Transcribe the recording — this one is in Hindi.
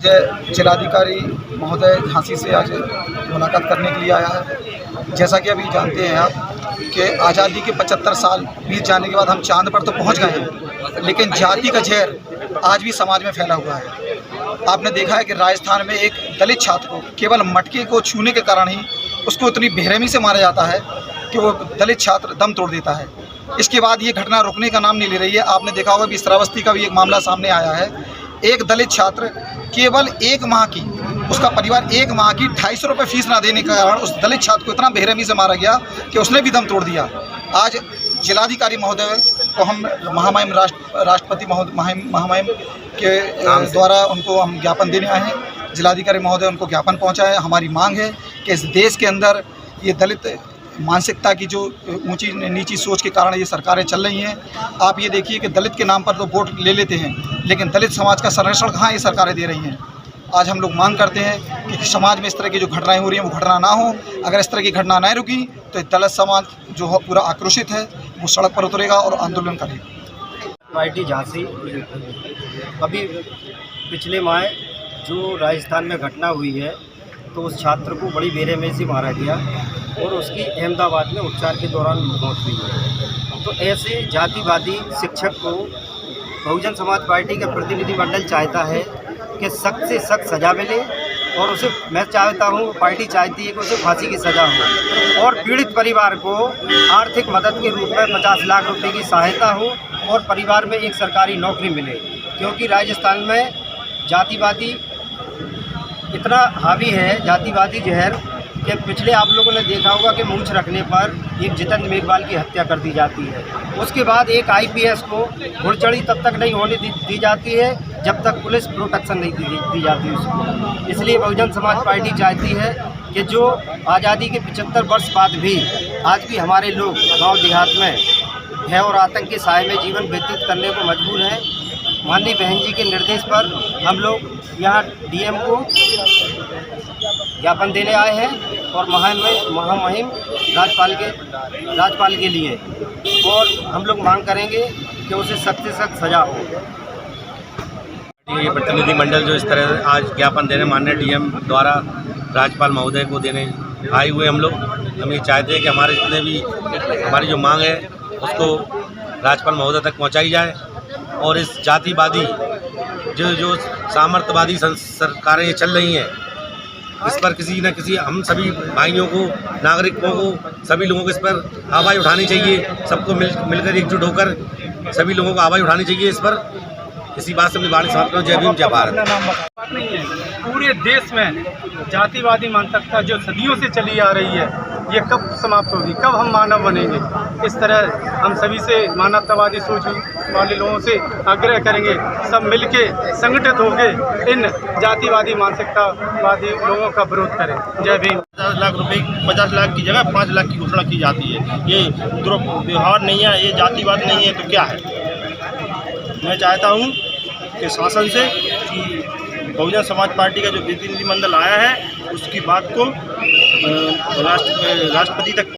जिलाधिकारी महोदय झांसी से आज मुलाकात करने के लिए आया है। जैसा कि अभी जानते हैं आप कि आज़ादी के 75 साल बीत जाने के बाद हम चांद पर तो पहुंच गए हैं, लेकिन जाति का जहर आज भी समाज में फैला हुआ है। आपने देखा है कि राजस्थान में एक दलित छात्र को केवल मटके को छूने के कारण ही उसको इतनी बेरहमी से मारा जाता है कि वो दलित छात्र दम तोड़ देता है। इसके बाद ये घटना रुकने का नाम नहीं ले रही है। आपने देखा होगा कि श्रावस्ती का भी एक मामला सामने आया है। एक दलित छात्र केवल एक माह की, उसका परिवार एक माह की 250 रुपये फीस ना देने के कारण उस दलित छात्र को इतना बेरहमी से मारा गया कि उसने भी दम तोड़ दिया। आज जिलाधिकारी महोदय को हम महामहिम राष्ट्रपति महामहिम के द्वारा उनको हम ज्ञापन देने आए हैं। जिलाधिकारी महोदय उनको ज्ञापन पहुँचाए। हमारी मांग है कि इस देश के अंदर ये दलित मानसिकता की जो ऊंची नीची सोच के कारण ये सरकारें चल रही हैं। आप ये देखिए कि दलित के नाम पर तो वोट ले लेते हैं, लेकिन दलित समाज का संरक्षण कहाँ ये सरकारें दे रही हैं। आज हम लोग मांग करते हैं कि समाज में इस तरह की जो घटनाएं हो रही हैं वो घटना ना हो। अगर इस तरह की घटना नहीं रुकी तो दलित समाज जो है पूरा आक्रोशित है, वो सड़क पर उतरेगा और आंदोलन करेगा। पार्टी झांसी अभी पिछले माह जो राजस्थान में घटना हुई है तो उस छात्र को बड़ी बेरहमी से मारा गया और उसकी अहमदाबाद में उपचार के दौरान मौत हुई है। तो ऐसे जातिवादी शिक्षक को बहुजन समाज पार्टी का प्रतिनिधिमंडल चाहता है कि सख्त से सख्त सज़ा मिले और उसे, मैं चाहता हूँ, पार्टी चाहती है कि उसे फांसी की सज़ा हो और पीड़ित परिवार को आर्थिक मदद के रूप में 50 लाख रुपए की सहायता हो और परिवार में एक सरकारी नौकरी मिले। क्योंकि राजस्थान में जातिवादी इतना हावी है, जातिवादी जहर, कि पिछले आप लोगों ने देखा होगा कि मूंछ रखने पर एक जितेंद्र मेघवाल की हत्या कर दी जाती है। उसके बाद एक आईपीएस को घुड़चढ़ी तब तक नहीं होने दी जाती है जब तक पुलिस प्रोटेक्शन नहीं दी जाती उसको। इसलिए बहुजन समाज पार्टी चाहती है कि जो आज़ादी के 75 वर्ष बाद भी आज भी हमारे लोग गाँव देहात में भय और आतंक के साए में जीवन व्यतीत करने को मजबूर हैं। माननीय बहन जी के निर्देश पर हम लोग यहाँ डीएम को ज्ञापन देने आए हैं और महामहिम राज्यपाल के लिए, और हम लोग मांग करेंगे कि उसे सख्त से सख्त सजा हो। ये प्रतिनिधिमंडल जो इस तरह आज ज्ञापन देने माननीय डीएम द्वारा राज्यपाल महोदय को देने आए हुए, हम ये चाहते हैं कि हमारे जितने भी हमारी जो मांग है उसको राज्यपाल महोदय तक पहुंचाई जाए और इस जातिवादी जो सामर्थ्यवादी सरकारें ये चल रही हैं, इस पर किसी न किसी हम सभी भाइयों को, नागरिकों को, सभी लोगों को इस पर आवाज़ उठानी चाहिए। सबको मिलकर एकजुट होकर सभी लोगों को आवाज़ उठानी चाहिए इस पर। इसी बात से अपनी वाणी समाप्त करूं। जय भीम, जय भारत। नहीं है, पूरे देश में जातिवादी मानसिकता जो सदियों से चली आ रही है, ये कब समाप्त होगी, कब हम मानव बनेंगे। इस तरह हम सभी से, मानवतावादी सोच वाले लोगों से आग्रह करेंगे, सब मिलके संगठित होकर इन जातिवादी मानसिकतावादी लोगों का विरोध करें। जय भीम। 50 लाख रुपए, 50 लाख की जगह 5 लाख की घोषणा की जाती है। ये दुर्व्यवहार नहीं है, ये जातिवाद नहीं है तो क्या है। मैं चाहता हूँ कि शासन से कि बहुजन समाज पार्टी का जो प्रतिनिधिमंडल आया है उसकी बात को राष्ट्रपति तक